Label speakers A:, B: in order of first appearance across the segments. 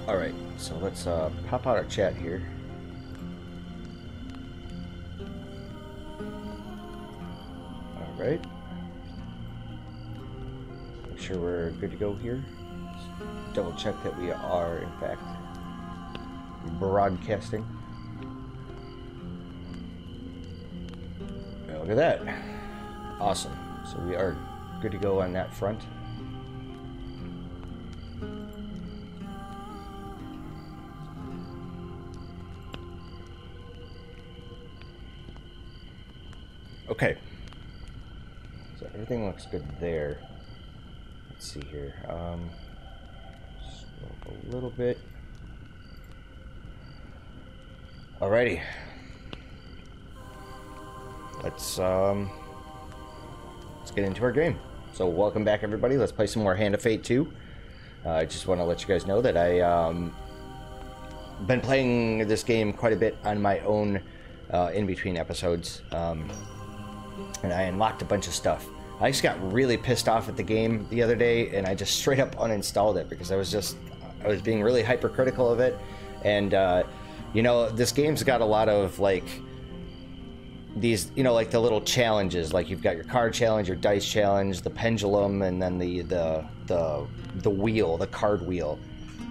A: Alright, so let's pop out our chat here. Alright. Make sure we're good to go here. Let's double check that we are, in fact, broadcasting. Look at that. Awesome. So we are good to go on that front. Okay, so everything looks good there. Let's see here. Scroll up a little bit. Alrighty. Let's get into our game. So welcome back, everybody. Let's play some more Hand of Fate 2. I just want to let you guys know that I been playing this game quite a bit on my own in between episodes. And I unlocked a bunch of stuff. I just got really pissed off at the game the other day, and I just straight up uninstalled it because I was being really hypercritical of it. And you know, this game's got a lot of like these, you know, like the little challenges. Like you've got your card challenge, your dice challenge, the pendulum, and then the wheel, the card wheel.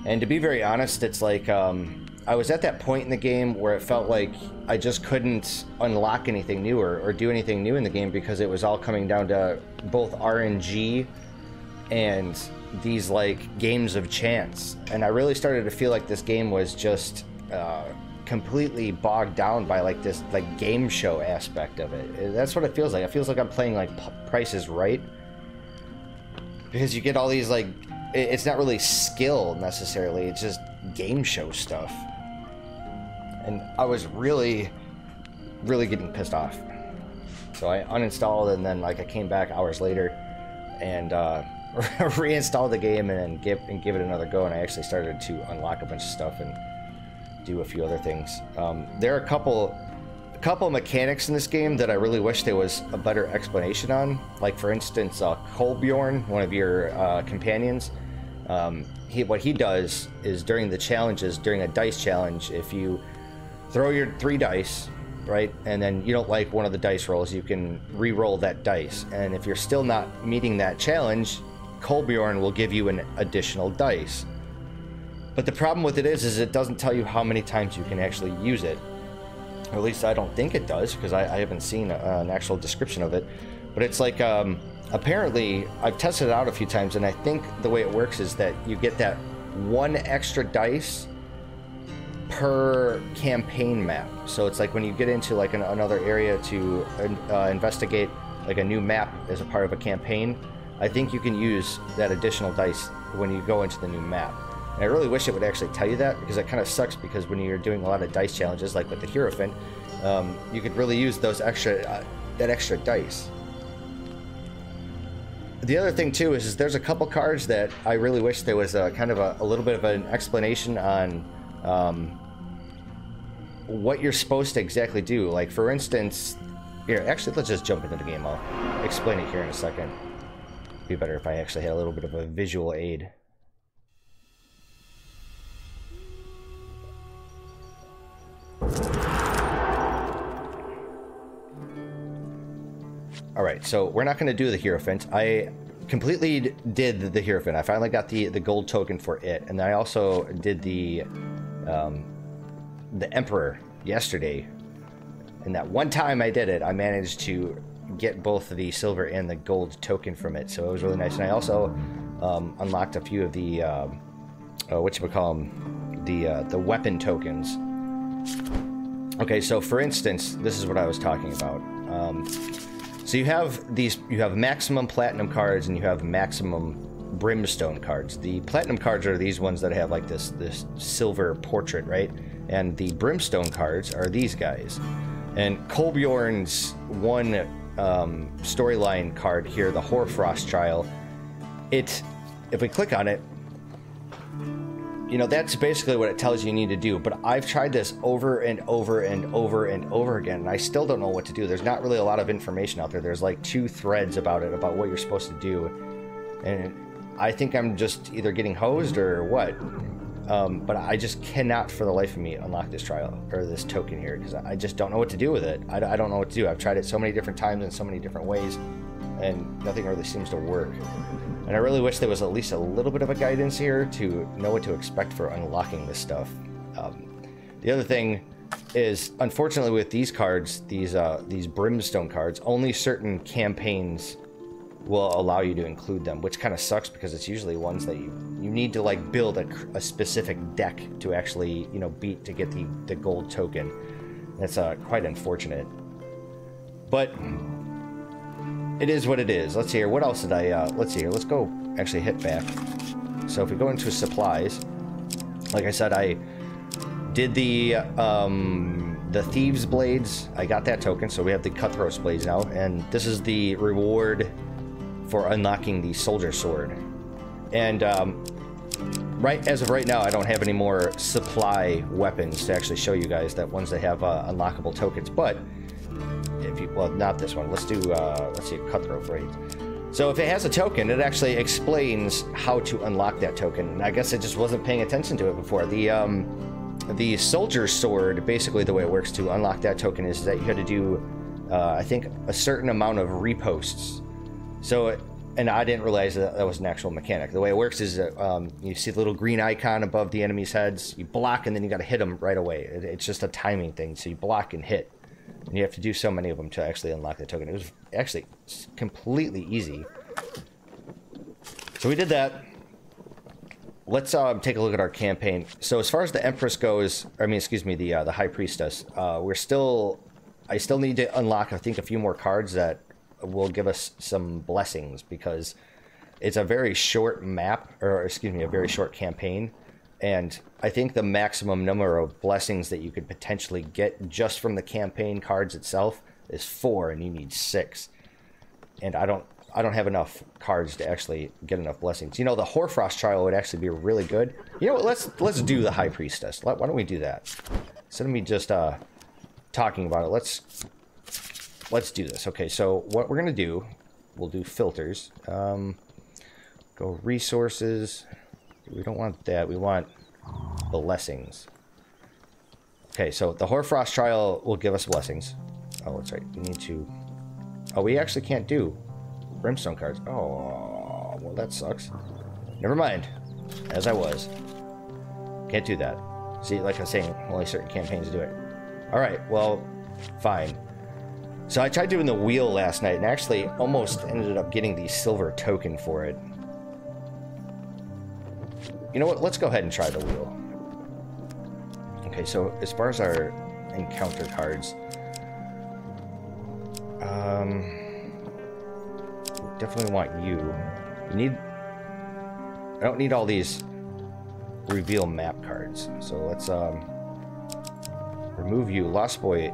A: And to be very honest, it's like I was at that point in the game where it felt like I just couldn't unlock anything new or do anything new in the game because it was all coming down to both RNG and these like games of chance. And I really started to feel like this game was just completely bogged down by like this like game show aspect of it. That's what it feels like. It feels like I'm playing like Price is Right, because you get all these like, it's not really skill necessarily, it's just game show stuff. And I was really getting pissed off. So I uninstalled, and then like I came back hours later and reinstalled the game and give it another go, and I actually started to unlock a bunch of stuff and do a few other things. There are a couple mechanics in this game that I really wish there was a better explanation on. Like for instance, Kolbjorn, one of your companions, what he does is during the challenges, during a dice challenge, if you throw your 3 dice, right, and then you don't like one of the dice rolls, you can re-roll that dice. And if you're still not meeting that challenge, Kolbjorn will give you an additional dice. But the problem with it is it doesn't tell you how many times you can actually use it. Or at least I don't think it does, because I haven't seen an actual description of it. But it's like, apparently, I've tested it out a few times, and I think the way it works is that you get that 1 extra dice per campaign map. So it's like when you get into like another area to investigate like a new map as a part of a campaign, I think you can use that additional dice when you go into the new map. And I really wish it would actually tell you that, because it kind of sucks, because when you're doing a lot of dice challenges like with the Heirophant, you could really use those extra that extra dice. The other thing too is there's a couple cards that I really wish there was a kind of a little bit of an explanation on what you're supposed to exactly do. Like for instance, here, actually let's just jump into the game. I'll explain it here in a second. It'd be better if I actually had a little bit of a visual aid. Alright, so we're not going to do the Heirophant. I completely did the Heirophant. I finally got the gold token for it, and I also did the Emperor yesterday. And that one time I did it, I managed to get both the silver and the gold token from it, so it was really nice. And I also unlocked a few of the the weapon tokens. Okay, so for instance, this is what I was talking about. So you have maximum platinum cards and you have maximum brimstone cards. The platinum cards are these ones that have like this silver portrait, right? And the brimstone cards are these guys. And Kolbjorn's one storyline card here, the Hoarfrost Trial, if we click on it, you know, that's basically what it tells you need to do. But I've tried this over and over and over and over again, and I still don't know what to do. There's not really a lot of information out there. There's like 2 threads about it, about what you're supposed to do. And I think I'm just either getting hosed or what. but I just cannot for the life of me unlock this trial, or this token here, because I just don't know what to do with it. I don't know what to do. I've tried it so many different times in so many different ways, and nothing really seems to work. And I really wish there was at least a little bit of a guidance here to know what to expect for unlocking this stuff. The other thing is, unfortunately, with these cards, these brimstone cards, only certain campaigns will allow you to include them, which kind of sucks because it's usually ones that you need to like build a specific deck to actually, you know, beat to get the gold token. That's quite unfortunate, but it is what it is. Let's see here. What else did I? Let's see here. Let's go actually hit back. So if we go into supplies, like I said, I did the thieves blades. I got that token, so we have the cutthroat blades now, and this is the reward for unlocking the soldier sword. And right as of right now, I don't have any more supply weapons to actually show you guys that ones that have unlockable tokens. But if you, well, not this one. Let's do let's see, cutthroat blades. So if it has a token, it actually explains how to unlock that token. And I guess I just wasn't paying attention to it before. The soldier sword, basically the way it works to unlock that token is that you had to do, I think, a certain amount of reposts. So, and I didn't realize that was an actual mechanic. The way it works is you see the little green icon above the enemy's heads, you block, and then you got to hit them right away. It's just a timing thing, so you block and hit. And you have to do so many of them to actually unlock the token. It was actually completely easy. So we did that. Let's take a look at our campaign. So as far as the Empress goes, I mean, excuse me, the High Priestess, I still need to unlock, I think, a few more cards that will give us some blessings, because it's a very short map, or excuse me, a very short campaign. And I think the maximum number of blessings that you could potentially get just from the campaign cards itself is 4, and you need 6. And I don't have enough cards to actually get enough blessings. You know, the Hoarfrost trial would actually be really good. You know what? Let's do the High Priestess. Why don't we do that? Instead of me just talking about it, let's do this. Okay, so what we're gonna do, we'll do filters. Go resources. We don't want that. We want blessings. Okay, so the Hoarfrost trial will give us blessings. Oh, that's right. We need to. Oh, we actually can't do brimstone cards. Oh, well, that sucks. Never mind. As I was. Can't do that. See, like I was saying, only certain campaigns do it. Alright, well, fine. So I tried doing the wheel last night and actually almost ended up getting the silver token for it. You know what? Let's go ahead and try the wheel. Okay, so as far as our encounter cards, definitely want you. You need. I don't need all these reveal map cards. So let's remove you. Lost Boy.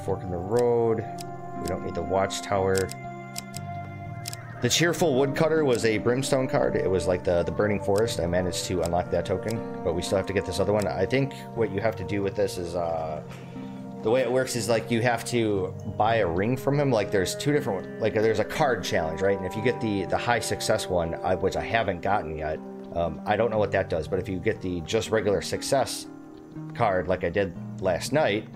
A: Fork in the Road. We don't need the Watchtower. The Cheerful Woodcutter was a brimstone card. It was like the Burning Forest. I managed to unlock that token, but we still have to get this other one. I think what you have to do with this is the way it works is like you have to buy a ring from him. Like there's two different, like there's a card challenge, right? And if you get the high success one, which I haven't gotten yet, I don't know what that does, but if you get the just regular success card like I did last night,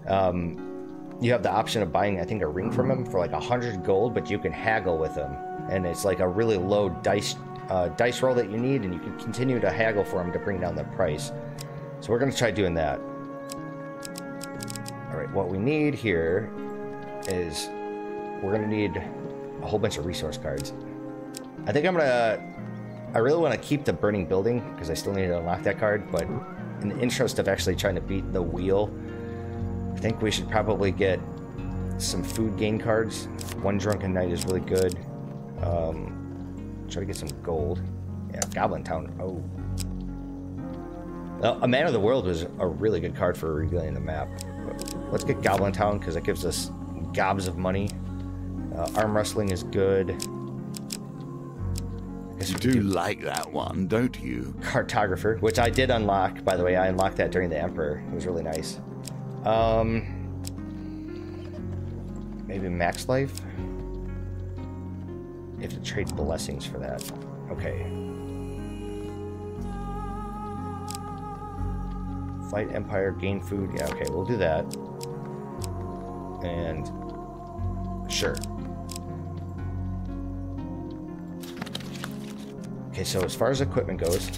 A: you have the option of buying, I think, a ring from him for like 100 gold, but you can haggle with him. And it's like a really low dice roll that you need, and you can continue to haggle for him to bring down the price. So we're going to try doing that. Alright, what we need here is we're going to need a whole bunch of resource cards. I think I really want to keep the Burning Building, because I still need to unlock that card, but in the interest of actually trying to beat the wheel, I think we should probably get some food gain cards. One Drunken Night is really good. Try to get some gold. Yeah, Goblin Town. Oh. Well, a Man of the World was a really good card for revealing the map. But let's get Goblin Town, because it gives us gobs of money. Arm Wrestling is good.
B: You do like that one, don't you?
A: Cartographer, which I did unlock, by the way. I unlocked that during the Emperor. It was really nice. Maybe Max Life? You have to trade blessings for that. Okay. Fight Empire, gain food. Yeah, okay, we'll do that. And sure. Okay, so as far as equipment goes,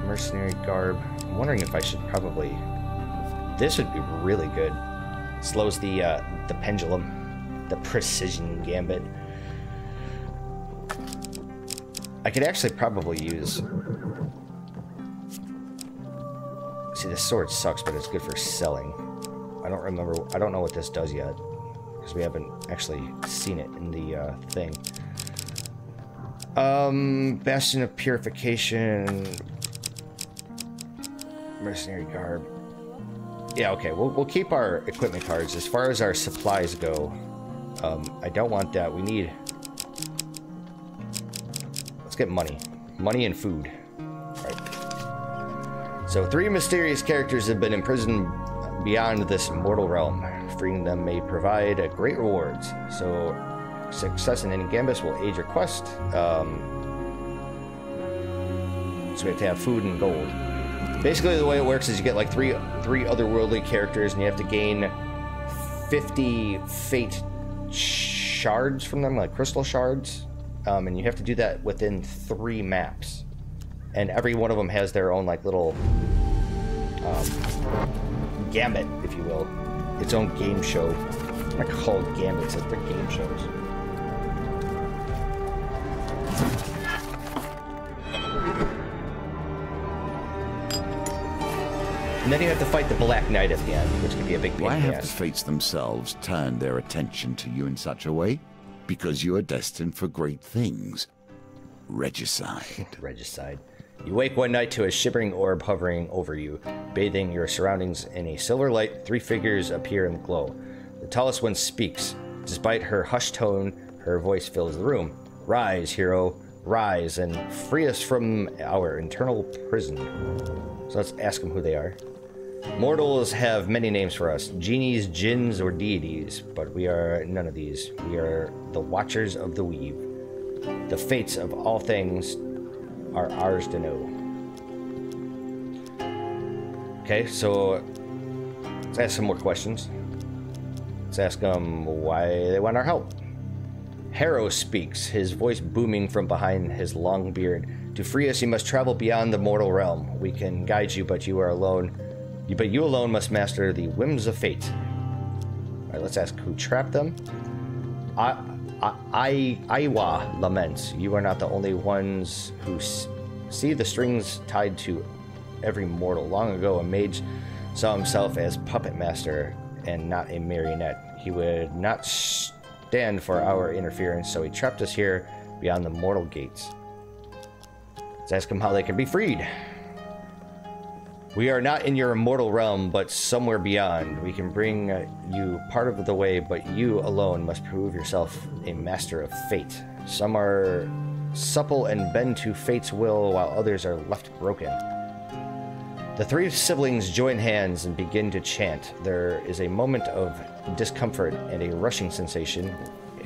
A: mercenary garb. I'm wondering if I should probably. This would be really good. Slows the pendulum, the precision gambit. I could actually probably use. See, this sword sucks, but it's good for selling. I don't remember. I don't know what this does yet because we haven't actually seen it in the thing. Bastion of Purification. Mercenary garb. Yeah, okay. We'll keep our equipment cards. As far as our supplies go, I don't want that. We need. Let's get money. Money and food. All right. So 3 mysterious characters have been imprisoned beyond this mortal realm. Freeing them may provide great rewards. So success in any gambits will aid your quest. So we have to have food and gold. Basically, the way it works is you get like three otherworldly characters, and you have to gain 50 fate shards from them, like crystal shards. And you have to do that within 3 maps. And every one of them has their own like little gambit, if you will. Its own game show. They're not called gambits, they're game shows. And then you have to fight the Black Knight at the end, which can be a big pain in the ass.
B: Why have the fates themselves turned their attention to you in such a way? Because you are destined for great things. Regicide.
A: Regicide. You wake one night to a shivering orb hovering over you, bathing your surroundings in a silver light. 3 figures appear in the glow. The tallest one speaks. Despite her hushed tone, her voice fills the room. Rise, hero, rise, and free us from our internal prison. So let's ask them who they are. Mortals have many names for us. Genies, jinns, or deities, but we are none of these. We are the Watchers of the Weave. The fates of all things are ours to know. Okay, so let's ask some more questions. Let's ask them why they want our help. Harrow speaks, his voice booming from behind his long beard. To free us, you must travel beyond the mortal realm. We can guide you, but you are alone. But you alone must master the whims of fate. All right, let's ask who trapped them. Aiwa laments. You are not the only ones who see the strings tied to every mortal. Long ago, a mage saw himself as puppet master and not a marionette. He would not stand for our interference, so he trapped us here beyond the mortal gates. Let's ask them how they can be freed. We are not in your immortal realm, but somewhere beyond. We can bring you part of the way, but you alone must prove yourself a master of fate. Some are supple and bend to fate's will, while others are left broken. The 3 siblings join hands and begin to chant. There is a moment of discomfort and a rushing sensation,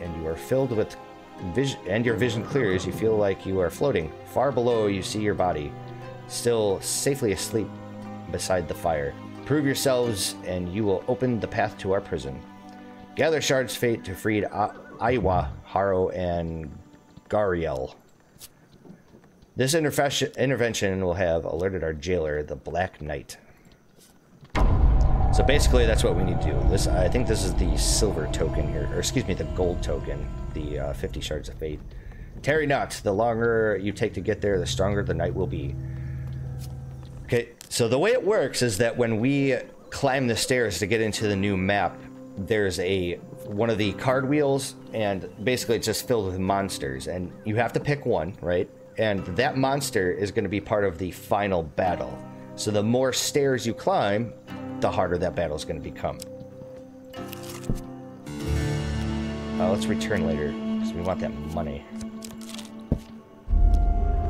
A: and you are filled with vision, and your vision clears. You feel like you are floating. Far below, you see your body, still safely asleep beside the fire. Prove yourselves, and you will open the path to our prison. Gather shards fate to free Aiwa, Harrow, and Gariel. This intervention will have alerted our jailer, the Black Knight. So basically, that's what we need to do. This, I think this is the silver token here, or excuse me, the gold token, the 50 shards of fate. Tarry not. The longer you take to get there, the stronger the night will be. Okay, so the way it works is that when we climb the stairs to get into the new map, there's one of the card wheels, and basically it's just filled with monsters, and you have to pick one, right? And that monster is going to be part of the final battle. So the more stairs you climb, the harder that battle is going to become. Let's return later, because we want that money.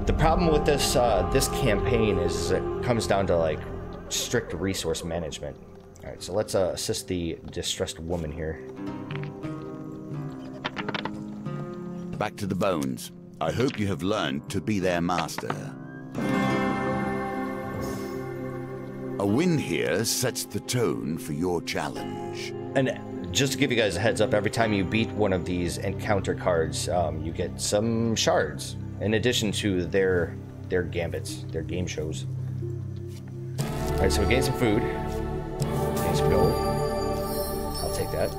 A: The problem with this this campaign is it comes down to like strict resource management. All right, so let's assist the distressed woman here.
B: back to the bones. I hope you have learned to be their master. A win here sets the tone for your challenge.
A: And just to give you guys a heads up, every time you beat one of these encounter cards, you get some shards, in addition to their gambits, their game shows. Alright, so we gained some food. Gained some gold. I'll take that.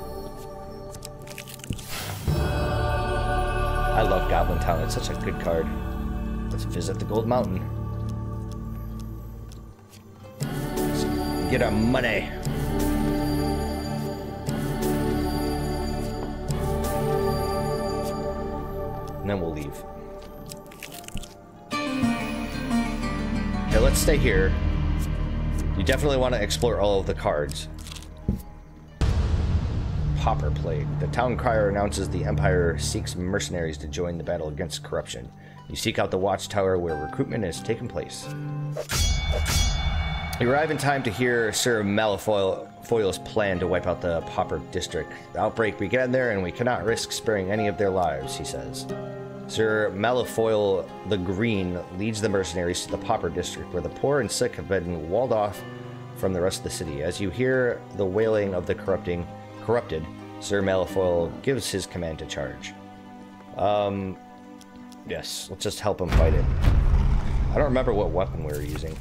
A: I love Goblin Town. It's such a good card. Let's visit the Gold Mountain. Let's get our money. And then we'll leave. Okay, let's stay here. You definitely want to explore all of the cards. Pauper Plague. The town crier announces the Empire seeks mercenaries to join the battle against corruption. You seek out the watchtower where recruitment is taking place. You arrive in time to hear Sir Malifoil's plan to wipe out the Pauper district. The outbreak began there, and we cannot risk sparing any of their lives, he says. Sir Malifoil the Green leads the mercenaries to the Pauper district, where the poor and sick have been walled off from the rest of the city. As you hear the wailing of the corrupted, Sir Malifoil gives his command to charge. Yes, let's just help him fight it. I don't remember what weapon we were using.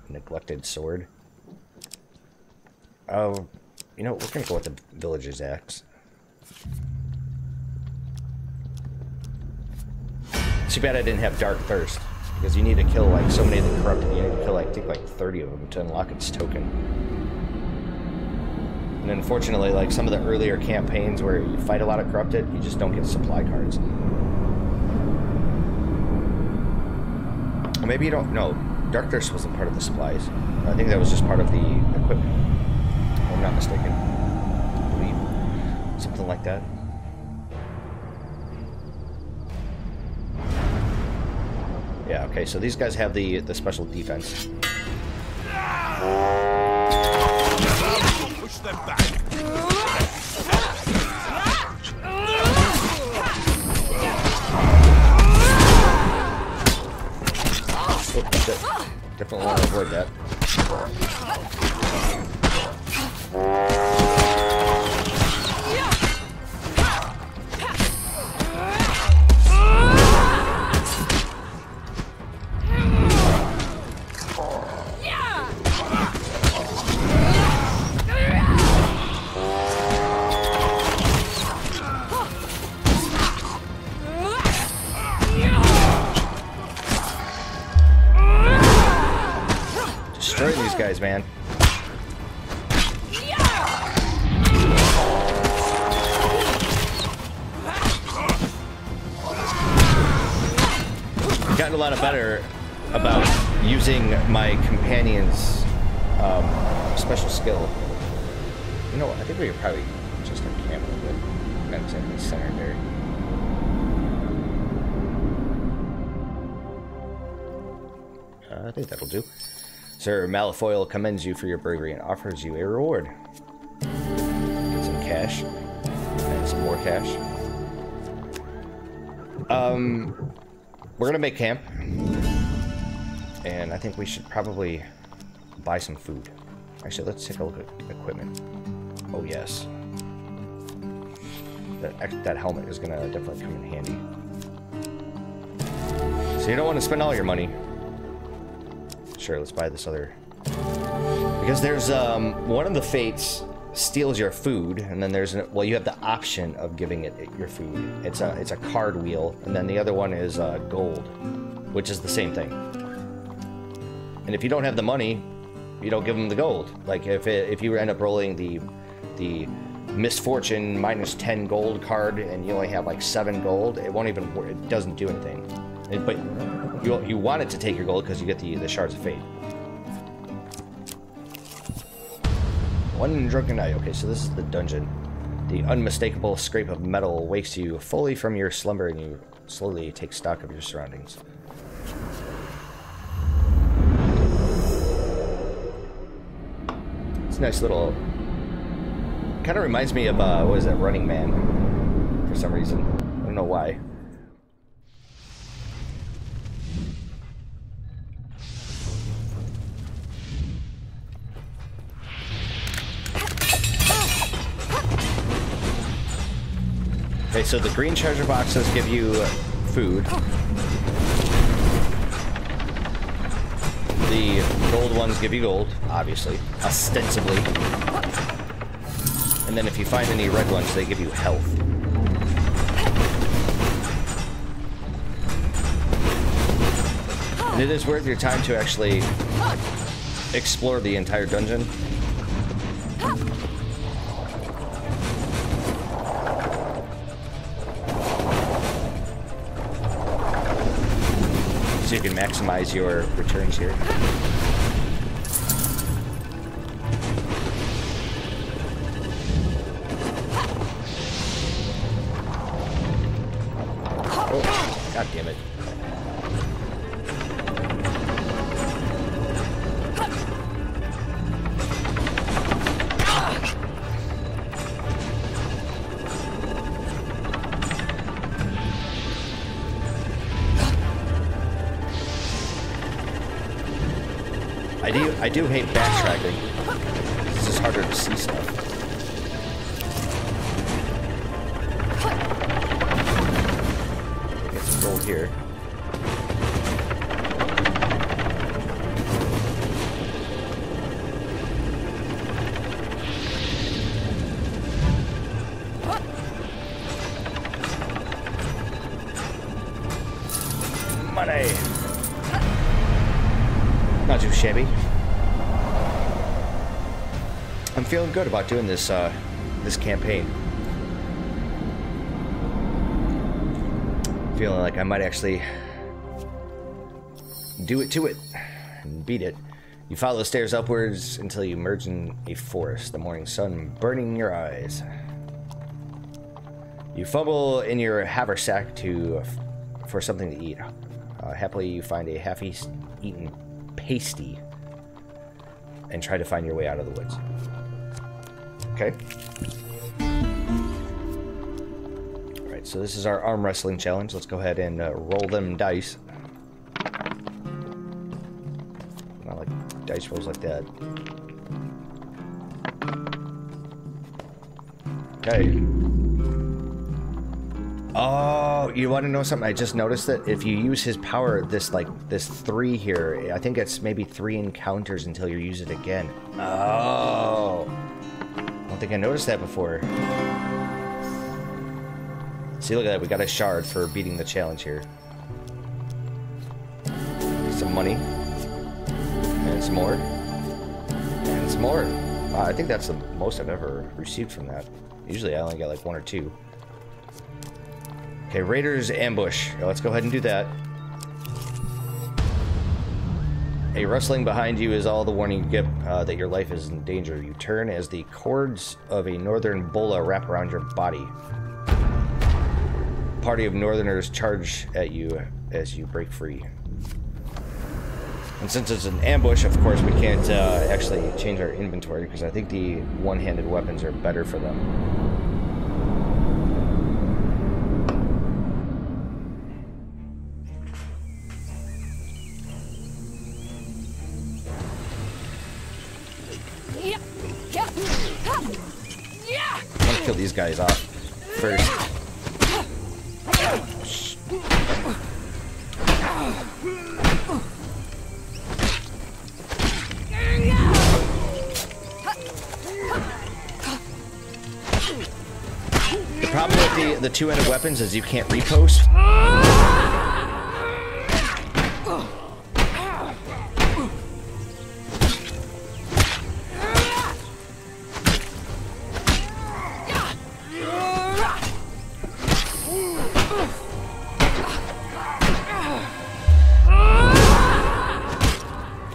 A: Neglected sword. Oh, you know, we're gonna go with the villager's axe. Too bad I didn't have Dark Thirst, because you need to kill like so many of the corrupted. You need to kill like, I think like 30 of them to unlock its token. And unfortunately, like some of the earlier campaigns where you fight a lot of corrupted, you just don't get supply cards. Or maybe you don't know. Dark Thirst wasn't part of the supplies. I think that was just part of the equipment. If I'm not mistaken. I believe. Something like that. Yeah, okay, so these guys have the special defense.
C: Push them back.
A: Oh, that's it. Definitely want to avoid that. Destroy these guys, man. I've gotten a lot better about using my companion's special skill. You know what? I think we could probably just encamp a little bit. Not exactly centered there. I think that'll do. Sir Malifoil commends you for your bravery and offers you a reward. Get some cash. And some more cash. We're gonna make camp. And I think we should probably buy some food. Actually, let's take a look at equipment. Oh, yes. That helmet is gonna definitely come in handy. So you don't want to spend all your money. Sure, let's buy this other. Because there's one of the fates steals your food, and then there's well, you have the option of giving it your food. It's a card wheel, and then the other one is gold, which is the same thing. And if you don't have the money, you don't give them the gold. Like if you end up rolling the misfortune minus 10 gold card, and you only have like 7 gold, it won't even work. It doesn't do anything. But you want it to take your gold because you get the shards of fate. One drunken night. Okay, so this is the dungeon. The unmistakable scrape of metal wakes you fully from your slumber, and you slowly take stock of your surroundings. It's a nice little. Kind of reminds me of what is that, Running Man? For some reason, I don't know why. so the green treasure boxes give you food. The gold ones give you gold, obviously, ostensibly. And then if you find any red ones, they give you health. And it is worth your time to actually explore the entire dungeon. So you can maximize your returns here. Oh, God damn it. I do hate backtracking. It's just harder to see stuff. Get some gold here. Money! Not too shabby. I'm feeling good about doing this this campaign. Feeling like I might actually do it to it and beat it. You follow the stairs upwards until you emerge in a forest, the morning sun burning in your eyes. You fumble in your haversack for something to eat. Happily, you find a half-eaten pasty and try to find your way out of the woods. Okay. Alright, so this is our arm wrestling challenge. Let's go ahead and roll them dice. Not like dice rolls like that. Okay. Oh, you want to know something? I just noticed that if you use his power, this 3 here, I think it's maybe 3 encounters until you use it again. Oh. I don't think I noticed that before. See, look at that. We got a shard for beating the challenge here. Some money. And some more. And some more. I think that's the most I've ever received from that. Usually I only get like 1 or 2. Okay, Raiders ambush. Let's go ahead and do that. A rustling behind you is all the warning you get that your life is in danger. You turn as the cords of a northern bola wrap around your body. A party of northerners charge at you as you break free. And since it's an ambush, of course, we can't actually change our inventory because I think the one-handed weapons are better for them. Kill these guys off first. The problem with the two-handed weapons is you can't repost.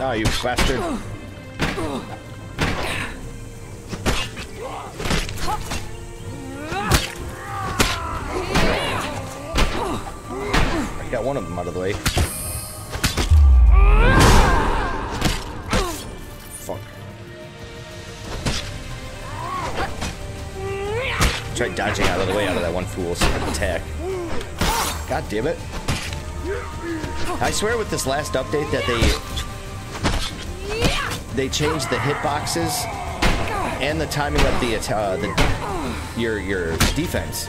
A: Oh, you bastard. I got one of them out of the way. Fuck. Try dodging out of the way out of that one fool's attack. God damn it. I swear with this last update that they changed the hitboxes and the timing of your defense.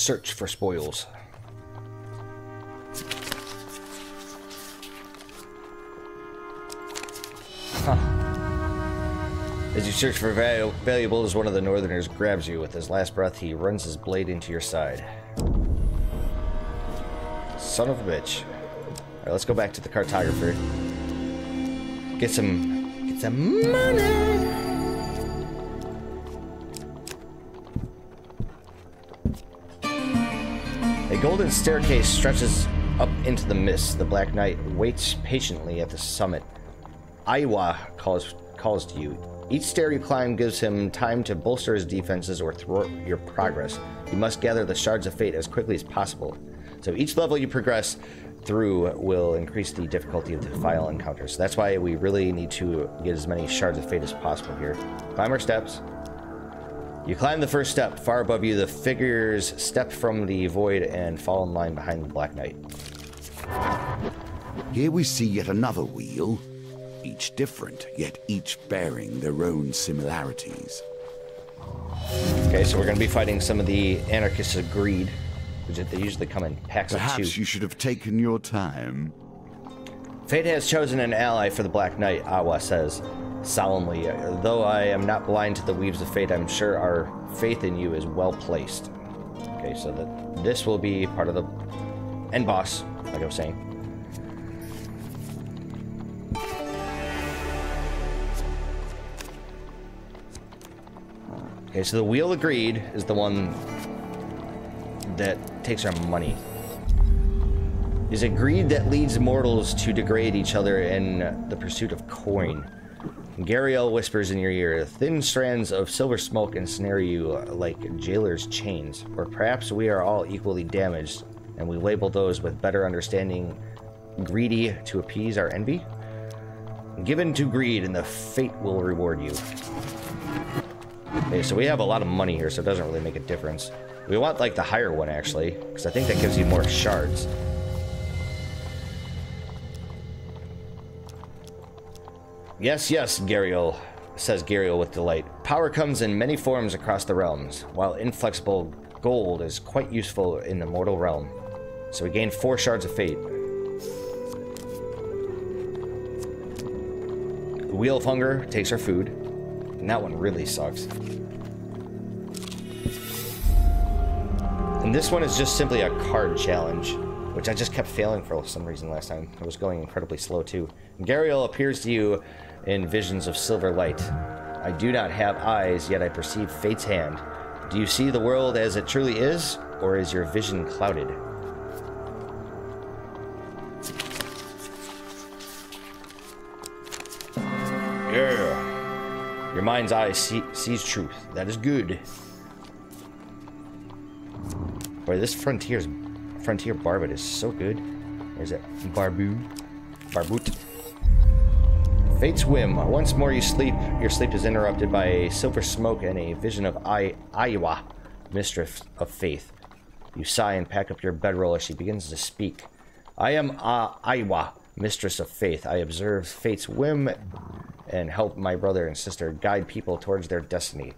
A: search for spoils. Huh. As you search for valuables, one of the northerners grabs you. With his last breath, he runs his blade into your side. Son of a bitch. Alright, let's go back to the cartographer. Get some money! A golden staircase stretches up into the mist. The Black Knight waits patiently at the summit. Aiwa calls to you. Each stair you climb gives him time to bolster his defenses or thwart your progress. You must gather the shards of fate as quickly as possible. So each level you progress through will increase the difficulty of the final encounters. So that's why we really need to get as many shards of fate as possible here. Climb our steps. You climb the first step. Far above you, the figures step from the void and fall in line behind the Black Knight.
B: Here we see yet another wheel. Each different, yet each bearing their own similarities.
A: Okay, so we're going to be fighting some of the anarchists of greed. They usually come in packs of two.
B: Perhaps you should have taken your time.
A: Fate has chosen an ally for the Black Knight, Awa says solemnly. Though I am not blind to the weaves of fate, I'm sure our faith in you is well placed. Okay, so this will be part of the end boss, like I was saying. Okay, so the Wheel of Greed is the one that takes our money. Is it greed that leads mortals to degrade each other in the pursuit of coin? Gariel whispers in your ear, thin strands of silver smoke ensnare you like jailer's chains. Or perhaps we are all equally damaged, and we label those with better understanding greedy to appease our envy? Given to greed, and the fate will reward you. Okay, so we have a lot of money here, so it doesn't really make a difference. We want, like, the higher one, actually, because I think that gives you more shards. Yes, yes, Gariel, says Gariel with delight. Power comes in many forms across the realms, while inflexible gold is quite useful in the mortal realm. So we gain 4 shards of fate. The Wheel of Hunger takes our food, and that one really sucks. And this one is just simply a card challenge, which I just kept failing for some reason last time. I was going incredibly slow too. Gariel appears to you in visions of silver light. I do not have eyes, yet I perceive fate's hand. Do you see the world as it truly is, or is your vision clouded? Yeah. Your mind's eye sees truth. That is good. Boy, this Frontier Barbet is so good. Or is it Barboot? Fate's whim. Once more you sleep. Your sleep is interrupted by a silver smoke and a vision of Aiwa, mistress of faith. You sigh and pack up your bedroll as she begins to speak. I am Aiwa, mistress of faith. I observe fate's whim and help my brother and sister guide people towards their destiny.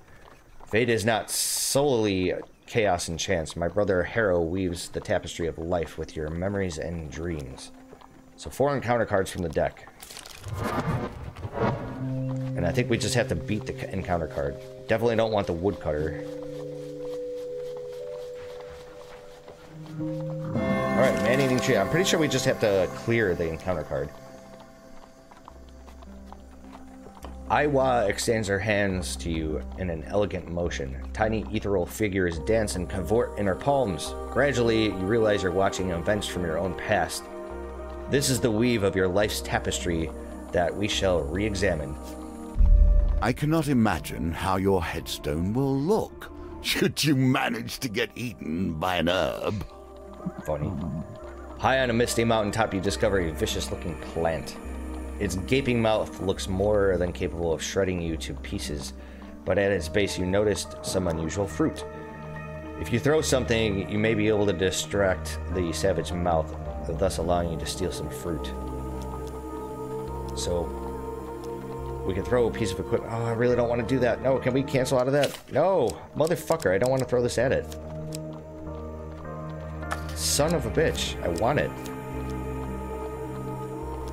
A: Fate is not solely chaos and chance. My brother Harrow weaves the tapestry of life with your memories and dreams. So 4 encounter cards from the deck. And I think we just have to beat the encounter card. Definitely don't want the woodcutter. Alright, man-eating tree. I'm pretty sure we just have to clear the encounter card. Aiwa extends her hands to you in an elegant motion. Tiny ethereal figures dance and cavort in her palms. Gradually, you realize you're watching events from your own past. This is the weave of your life's tapestry that we shall re-examine.
B: I cannot imagine how your headstone will look, should you manage to get eaten by an herb.
A: Funny. High on a misty mountaintop, you discover a vicious-looking plant. Its gaping mouth looks more than capable of shredding you to pieces, but at its base you noticed some unusual fruit. If you throw something, you may be able to distract the savage mouth, thus allowing you to steal some fruit. So, we can throw a piece of equipment. Oh, I really don't want to do that. No, can we cancel out of that? No! Motherfucker, I don't want to throw this at it. Son of a bitch. I want it.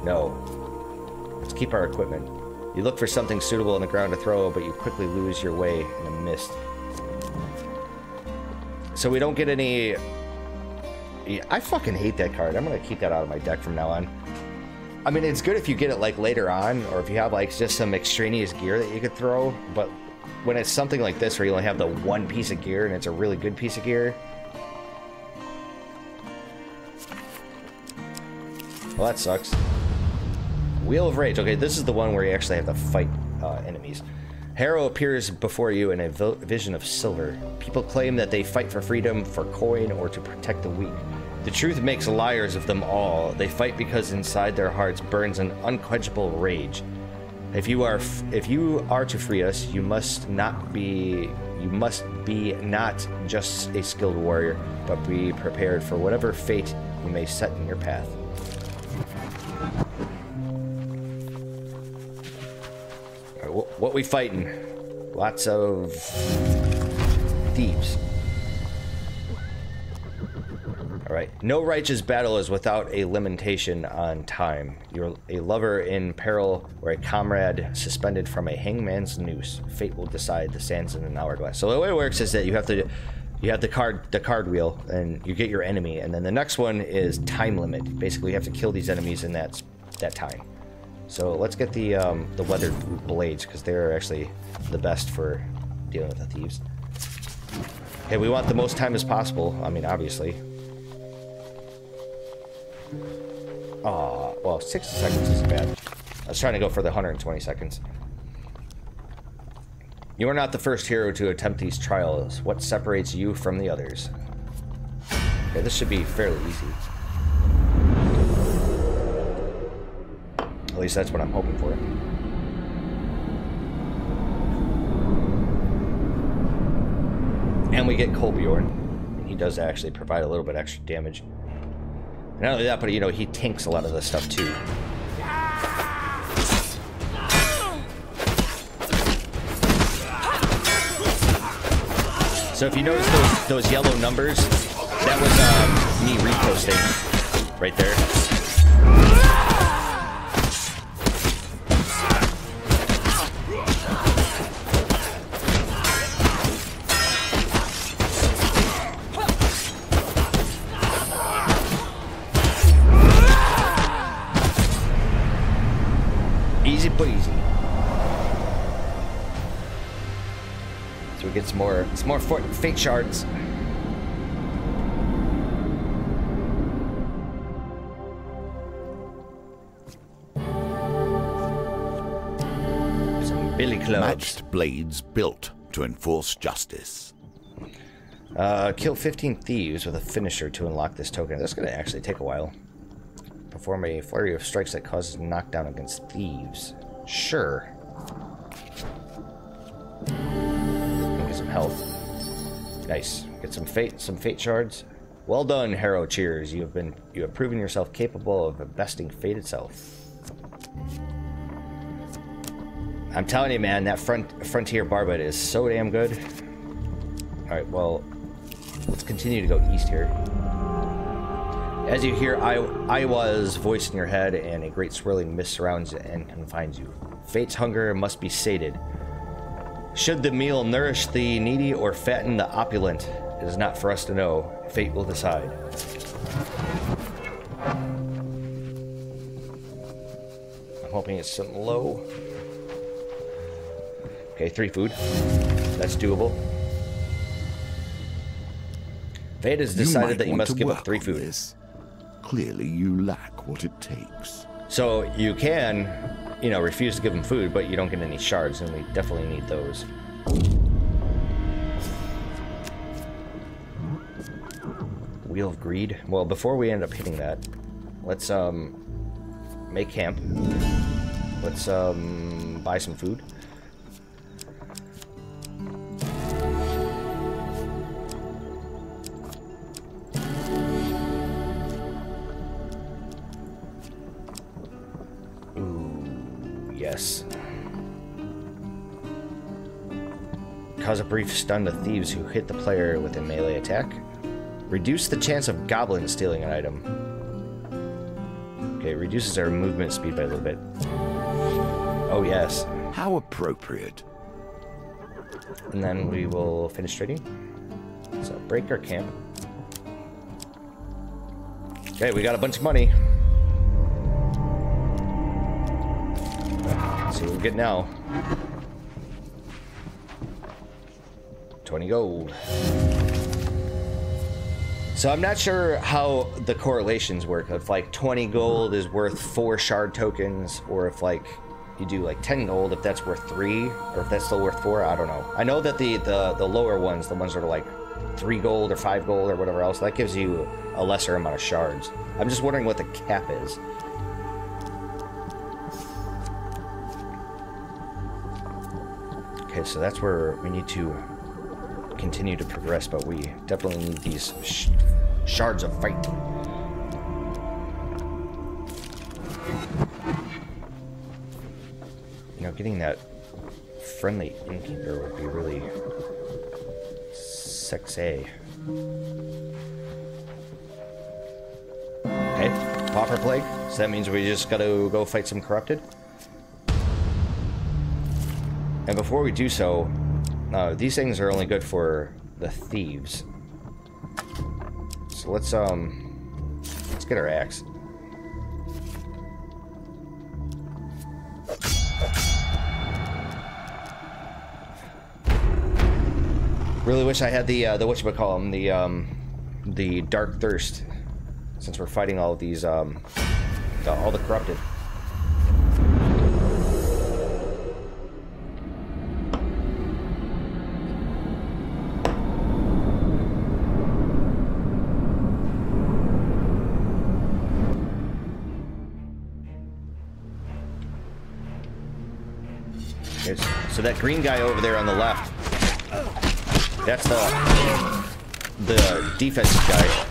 A: No. Let's keep our equipment. You look for something suitable on the ground to throw, but you quickly lose your way in a mist. So we don't get any... Yeah, I fucking hate that card. I'm gonna keep that out of my deck from now on. I mean, it's good if you get it, like, later on, or if you have, like, just some extraneous gear that you could throw, but when it's something like this where you only have the one piece of gear, and it's a really good piece of gear... Well, that sucks. Wheel of Rage. Okay, this is the one where you actually have to fight enemies. Harrow appears before you in a vision of silver. People claim that they fight for freedom, for coin, or to protect the weak. The truth makes liars of them all. They fight because inside their hearts burns an unquenchable rage. If you are to free us, you must be not just a skilled warrior, but be prepared for whatever fate you may set in your path. All right, what we fighting? Lots of thieves. Alright, no righteous battle is without a limitation on time. You're a lover in peril or a comrade suspended from a hangman's noose. Fate will decide the sands in an hourglass. So the way it works is that you have the card wheel, and you get your enemy, and then the next one is time limit. Basically, you have to kill these enemies in that time. So let's get the weathered blades, because they're actually the best for dealing with the thieves. Okay, we want the most time as possible. I mean, obviously. Well, 60 seconds isn't bad. I was trying to go for the 120 seconds. You are not the first hero to attempt these trials. What separates you from the others? Okay, this should be fairly easy. At least that's what I'm hoping for. And we get Kolbjorn. He does actually provide a little bit extra damage. Not only that, but you know, he tanks a lot of this stuff too. So if you notice those yellow numbers, that was me reposting right there. Easy breezy. So we get some more fake shards. Some billy clubs.
B: Matched blades built to enforce justice.
A: Kill 15 thieves with a finisher to unlock this token. That's gonna actually take a while. Perform a flurry of strikes that causes knockdown against thieves. Sure. Get some health. Nice. Get some fate shards. Well done, Harrow Cheers. You have proven yourself capable of besting fate itself. I'm telling you, man, that frontier barbet is so damn good. All right, well, let's continue to go east here. As you hear Iowa's voice in your head, and a great swirling mist surrounds and confines you. Fate's hunger must be sated. Should the meal nourish the needy or fatten the opulent, it is not for us to know. Fate will decide. I'm hoping it's something low. Okay, 3 food. That's doable. Fate has decided that you must give up 3 food.
B: This. Clearly, you lack what it takes.
A: So you can, you know, refuse to give them food, but you don't get any shards, and we definitely need those. Wheel of Greed. Well, before we end up hitting that, let's make camp. Let's buy some food. Yes. Cause a brief stun to thieves who hit the player with a melee attack. Reduce the chance of goblins stealing an item. Okay, it reduces our movement speed by a little bit. Oh, yes.
B: How appropriate.
A: And then we will finish trading. So, break our camp. Okay, we got a bunch of money. Let's see what we get now. 20 gold. So I'm not sure how the correlations work. If like 20 gold is worth 4 shard tokens, or if like you do like 10 gold, if that's worth 3, or if that's still worth 4, I don't know. I know that the lower ones, the ones that are like 3 gold or 5 gold or whatever else, that gives you a lesser amount of shards. I'm just wondering what the cap is. Okay, so that's where we need to continue to progress, but we definitely need these shards of fight. You know, getting that friendly innkeeper would be really sexy. Okay, Pauper Plague. So that means we just gotta go fight some corrupted. And before we do so, these things are only good for the thieves. So let's get our axe. Really wish I had the whatchamacallem, the Dark Thirst, since we're fighting all of these all the corrupted. So that green guy over there on the left, that's the defensive guy.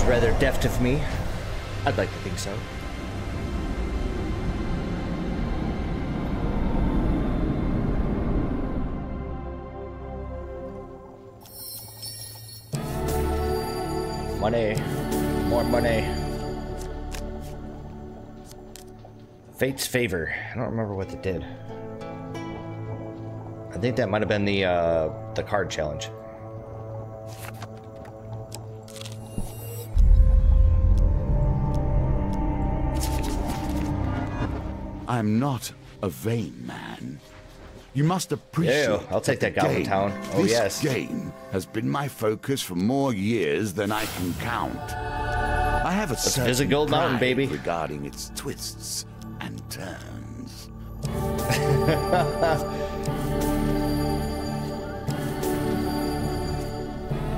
A: Rather deft of me. I'd like to think so. Money. More money. Fate's Favor. I don't remember what it did. I think that might have been the card challenge.
B: I'm not a vain man. You must appreciate.
A: Yeah, I'll take that Goblin Town. Oh, yes.
B: This game has been my focus for more years than I can count. I have a certain
A: visit Gold Mountain,
B: pride
A: baby.
B: regarding its twists and turns.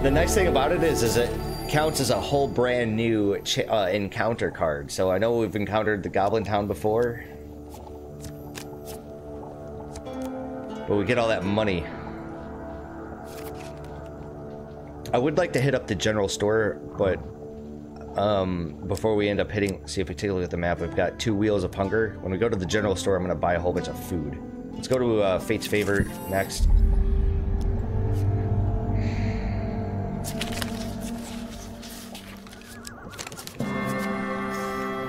A: The nice thing about it is it counts as a whole brand new encounter card. So I know we've encountered the Goblin Town before, but we get all that money. I would like to hit up the general store, but before we end up hitting, see if we take a look at the map, we've got 2 Wheels of Hunger. When we go to the general store, I'm going to buy a whole bunch of food. Let's go to Fate's Favor next.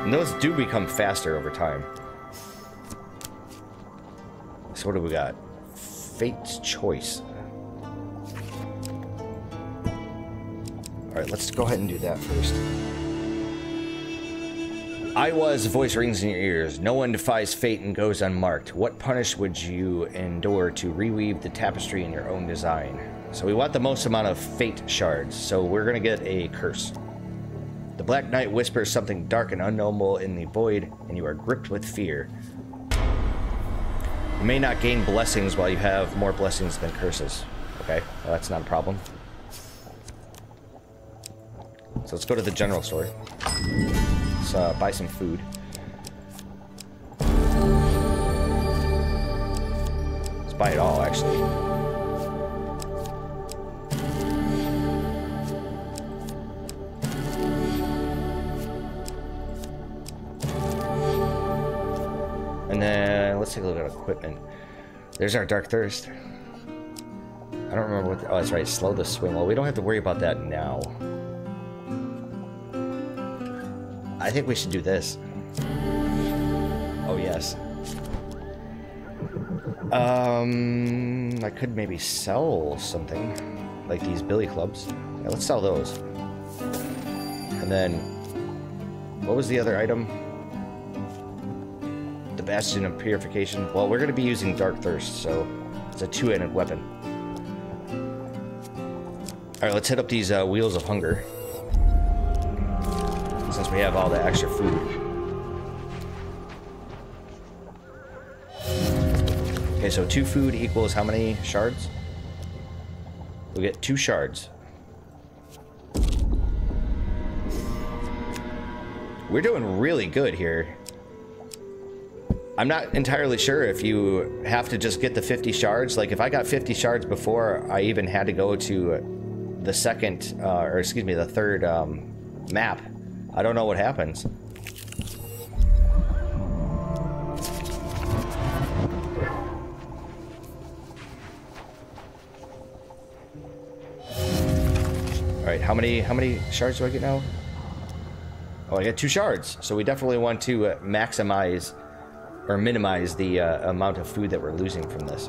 A: And those do become faster over time. So what do we got? Fate's Choice. Alright, let's go ahead and do that first. I was, voice rings in your ears. No one defies fate and goes unmarked. What punish would you endure to reweave the tapestry in your own design? So we want the most amount of fate shards, so we're gonna get a curse. The Black Knight whispers something dark and unknowable in the void, and you are gripped with fear. You may not gain blessings while you have more blessings than curses. Okay, well, that's not a problem. So let's go to the general store. Let's buy some food. Let's buy it all, actually. And then let's take a look at equipment. There's our Dark Thirst. I don't remember what... oh, that's right. Slow the swing. Well, we don't have to worry about that now. I think we should do this. Oh, yes. I could maybe sell something. Like these billy clubs. Yeah, let's sell those. And then... what was the other item? The Bastion of Purification. Well, we're going to be using Dark Thirst, so it's a two-handed weapon. Alright, let's hit up these Wheels of Hunger. Since we have all the extra food. Okay, so 2 food equals how many shards? We'll get 2 shards. We're doing really good here. I'm not entirely sure if you have to just get the 50 shards. Like, if I got 50 shards before I even had to go to the second, or excuse me, the third map, I don't know what happens. Alright, how many shards do I get now? Oh, I got 2 shards. So we definitely want to maximize or minimize the amount of food that we're losing from this.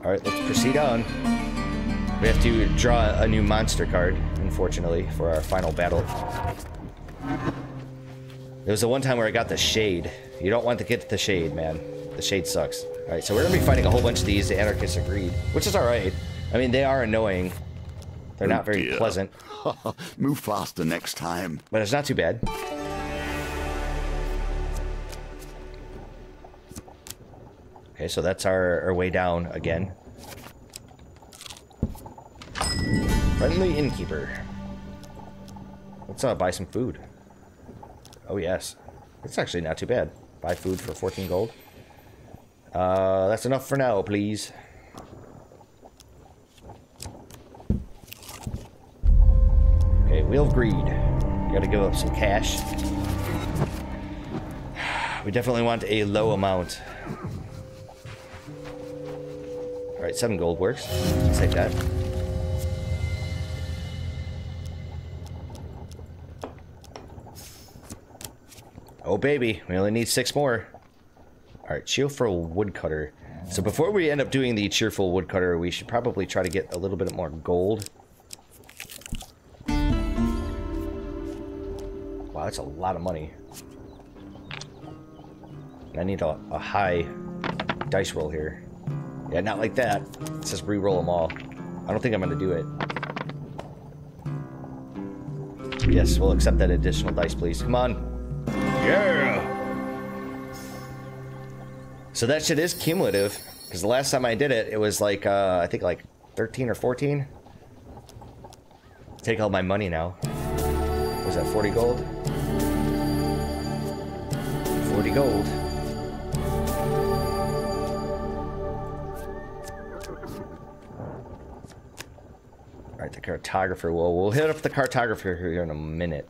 A: Alright, let's proceed on. We have to draw a new monster card, unfortunately, for our final battle. There was the one time where I got the Shade. You don't want to get the Shade, man. The Shade sucks. Alright, so we're going to be fighting a whole bunch of these. The Anarchists agreed, which is alright. I mean, they are annoying. They're not very pleasant.
B: Move faster next time.
A: But it's not too bad. Okay, so that's our way down again. Friendly Innkeeper. Let's buy some food. Oh, yes. It's actually not too bad. Buy food for 14 gold. That's enough for now, please. Okay, Wheel of Greed. Gotta give up some cash. We definitely want a low amount. Alright, 7 gold works. Let's take that. Oh baby, we only need 6 more. Alright, Cheerful Woodcutter. So before we end up doing the Cheerful Woodcutter, we should probably try to get a little bit more gold. Wow, that's a lot of money. I need a high dice roll here. Yeah, not like that. Let's just re-roll them all. I don't think I'm going to do it. Yes, we'll accept that additional dice, please. Come on. Yeah! So that shit is cumulative. Because the last time I did it, it was like, I think like 13 or 14. Take all my money now. Was that 40 gold? 40 gold. Alright, the cartographer. Well, we'll hit up the cartographer here in a minute.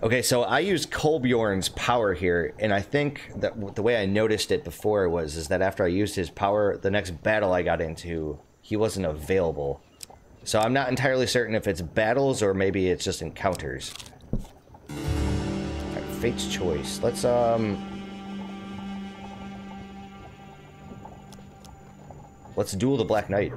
A: Okay, so I used Kolbjorn's power here, and I think that the way I noticed it before is that after I used his power, the next battle I got into, he wasn't available. So I'm not entirely certain if it's battles or maybe it's just encounters. Alright, Fate's Choice. Let's, let's duel the Black Knight.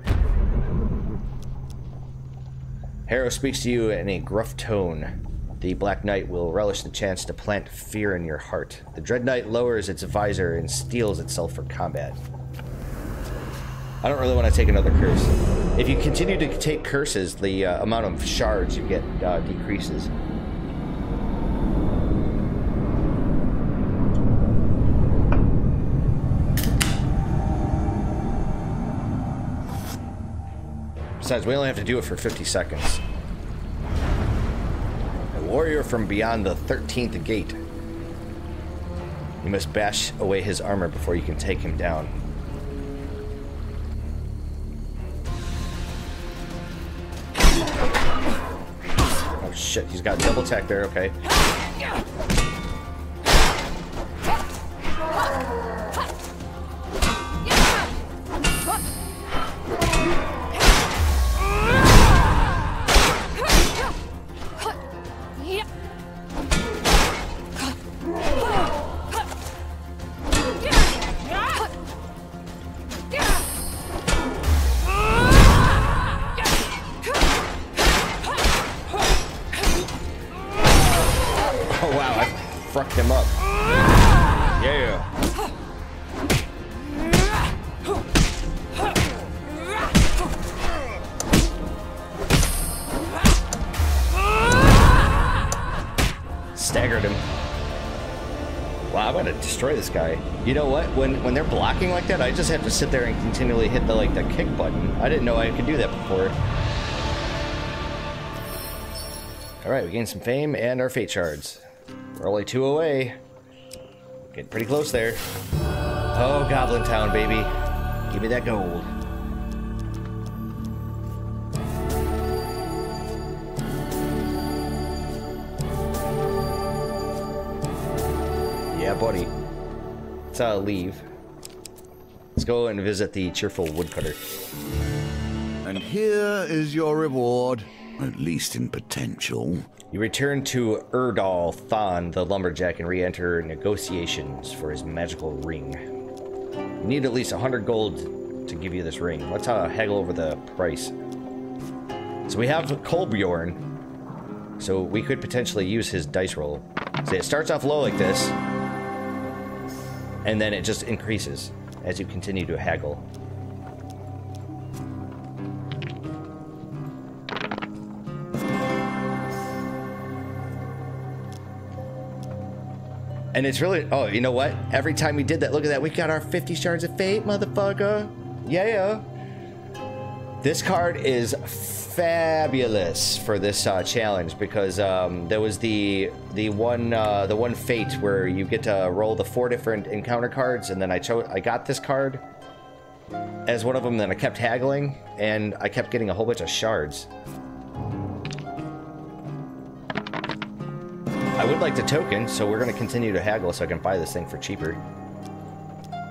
A: Harrow speaks to you in a gruff tone. The Black Knight will relish the chance to plant fear in your heart. The Dread Knight lowers its visor and steels itself for combat. I don't really want to take another curse. If you continue to take curses, the amount of shards you get decreases. Besides, we only have to do it for 50 seconds. A warrior from beyond the 13th gate. You must bash away his armor before you can take him down. Oh shit, he's got double attack there, okay. Fucked him up. Yeah. Staggered him. Wow, I'm gonna destroy this guy. You know what? When they're blocking like that, I just have to sit there and continually hit the kick button. I didn't know I could do that before. All right, we gained some fame and our fate shards. We're only 2 away. Getting pretty close there. Oh, Goblin Town, baby. Give me that gold. Yeah, buddy. Let's leave. Let's go and visit the cheerful woodcutter.
B: And here is your reward, at least in potential.
A: You return to Erdal Thon, the lumberjack, and re-enter negotiations for his magical ring. You need at least 100 gold to give you this ring. Let's haggle over the price. So we have Kolbjorn, so we could potentially use his dice roll. So it starts off low like this, and then it just increases as you continue to haggle. And it's really, oh, you know what? Every time we did that, look at that. We got our 50 shards of fate, motherfucker. Yeah. This card is fabulous for this challenge because there was the one fate where you get to roll the 4 different encounter cards, and then I got this card as one of them. Then I kept haggling, and I kept getting a whole bunch of shards. I would like the token, so we're going to continue to haggle so I can buy this thing for cheaper.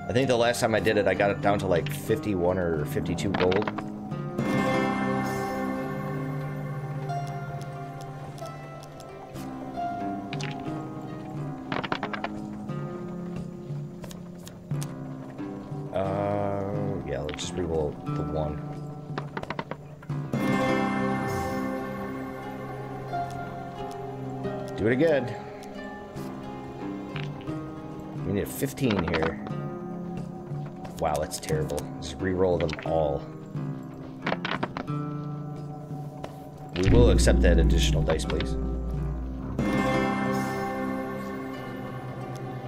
A: I think the last time I did it, I got it down to like 51 or 52 gold. Yeah, let's just reroll the 1. Do it again. We need 15 here. Wow, that's terrible. Just re-roll them all. We will accept that additional dice, please.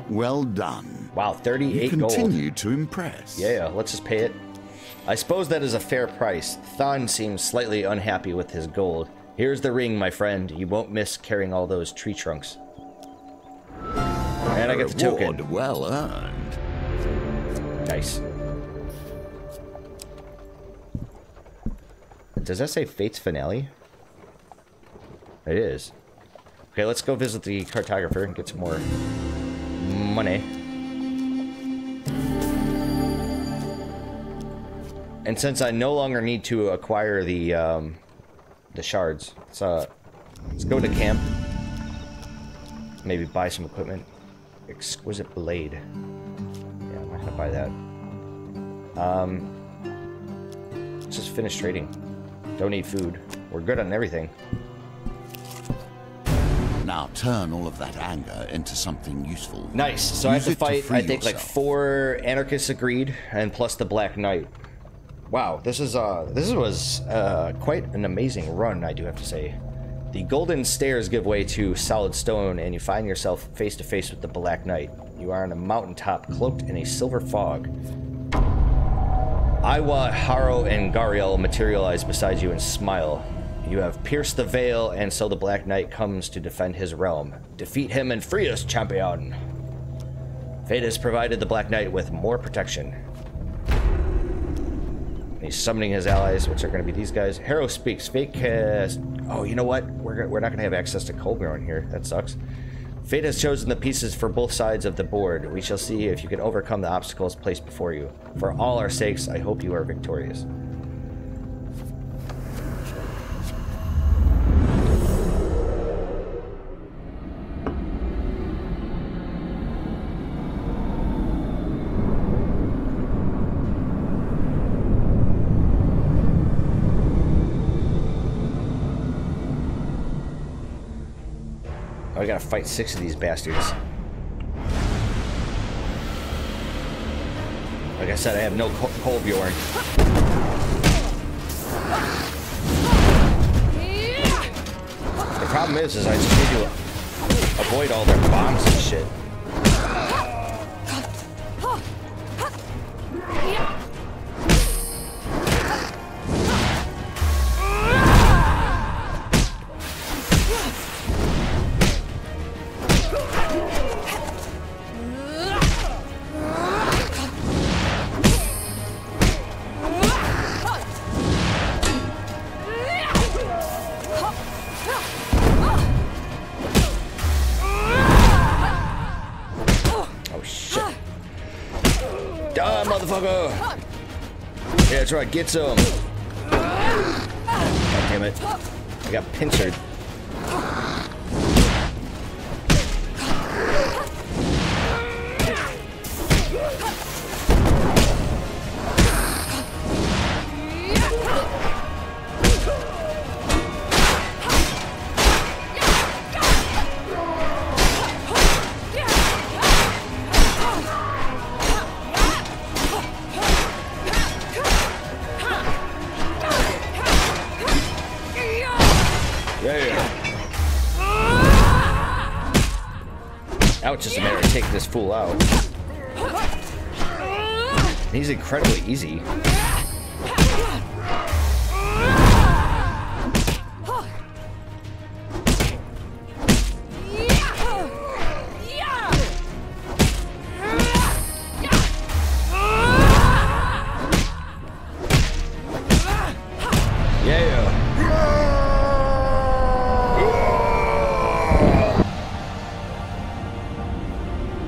B: Well done.
A: Wow, 38
B: you
A: gold.
B: continue to impress.
A: Yeah, let's just pay it. I suppose that is a fair price. Thon seems slightly unhappy with his gold. Here's the ring, my friend. You won't miss carrying all those tree trunks. And I get the token.
B: Well earned.
A: Nice. Does that say Fate's Finale? It is. Okay, let's go visit the cartographer and get some more money. And since I no longer need to acquire the shards, let's go to camp. Maybe buy some equipment. Exquisite blade. Yeah, I'm not gonna buy that. let's just finish trading. Don't need food. We're good on everything.
B: Now turn all of that anger into something useful.
A: Nice. So I have to fight, I think,
B: yourself.
A: like 4 anarchists agreed, and plus the Black Knight. Wow, this was quite an amazing run, I do have to say. The golden stairs give way to solid stone, and you find yourself face to face with the Black Knight. You are on a mountaintop, cloaked in a silver fog. Iwa, Haro, and Gariel materialize beside you and smile. You have pierced the veil, and so the Black Knight comes to defend his realm. Defeat him and free us, champion! Fate has provided the Black Knight with more protection. He's summoning his allies, which are going to be these guys. Harrow speaks. Fate has... Oh, you know what? We're not going to have access to Colbjorn here. That sucks. Fate has chosen the pieces for both sides of the board. We shall see if you can overcome the obstacles placed before you. For all our sakes, I hope you are victorious. I gotta fight 6 of these bastards. Like I said, I have no Colbjorn. The problem is I just need to avoid all their bombs and shit. Yeah, that's right, get some. God damn it. I got pincered. Now it's just a matter of taking this fool out. He's incredibly easy.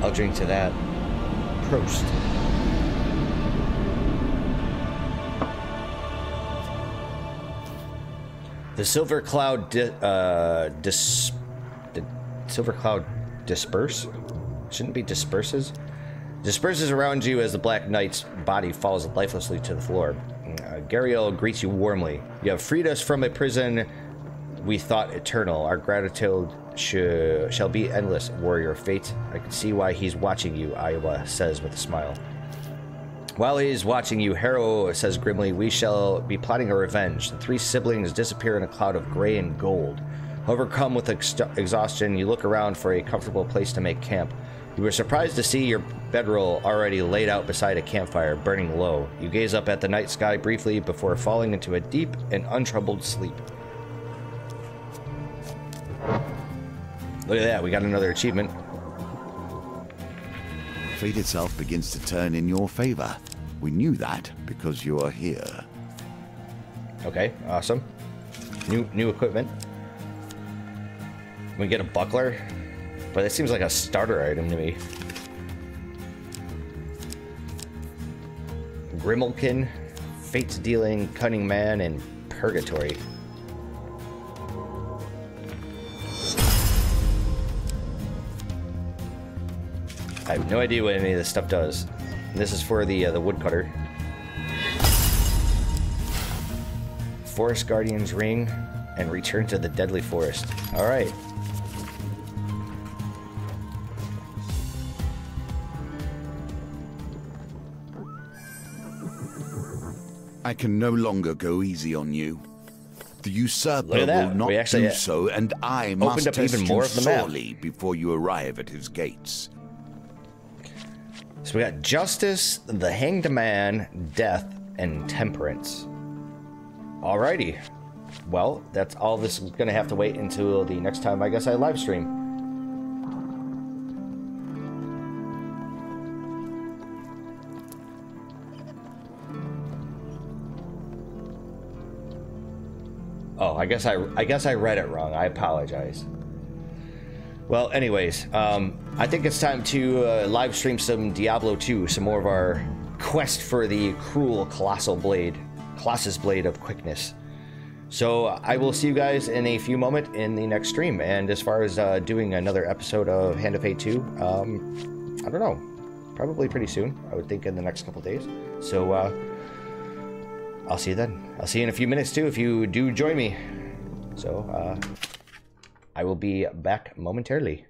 A: I'll drink to that. Prost. The silver cloud silver cloud disperse? Shouldn't be disperses? Disperses around you as the Black Knight's body falls lifelessly to the floor. Gariel greets you warmly. You have freed us from a prison we thought eternal. Our gratitude shall be endless, warrior fate. I can see why he's watching you, Iowa says with a smile. While he's watching you, Harrow says grimly, we shall be plotting a revenge. The 3 siblings disappear in a cloud of gray and gold. Overcome with exhaustion, you look around for a comfortable place to make camp. You were surprised to see your bedroll already laid out beside a campfire, burning low. You gaze up at the night sky briefly before falling into a deep and untroubled sleep. Look at that, we got another achievement.
B: Fate itself begins to turn in your favor. We knew that because you are here.
A: Okay, awesome. New equipment. We get a buckler, but that seems like a starter item to me. Grimalkin, Fate's Dealing, Cunning Man, and Purgatory. I have no idea what any of this stuff does. And this is for the woodcutter. Forest Guardian's ring and return to the Deadly Forest. Alright.
B: I can no longer go easy on you. The usurper
A: Look at that.
B: will not
A: We actually
B: do so, and I must
A: up
B: test
A: even
B: you
A: more of the map.
B: sorely before you arrive at his gates.
A: So we got Justice, the Hanged Man, Death, and Temperance. Alrighty. Well, that's all. This is going to have to wait until the next time I guess I live stream. Oh, I guess I read it wrong. I apologize. Well, anyways, I think it's time to live stream some Diablo 2, some more of our quest for the cruel Colossus Blade of Quickness. So I will see you guys in a few moments in the next stream. And as far as doing another episode of Hand of Fate 2, I don't know, probably pretty soon. I would think in the next couple days. So I'll see you then. I'll see you in a few minutes too if you do join me. So I will be back momentarily.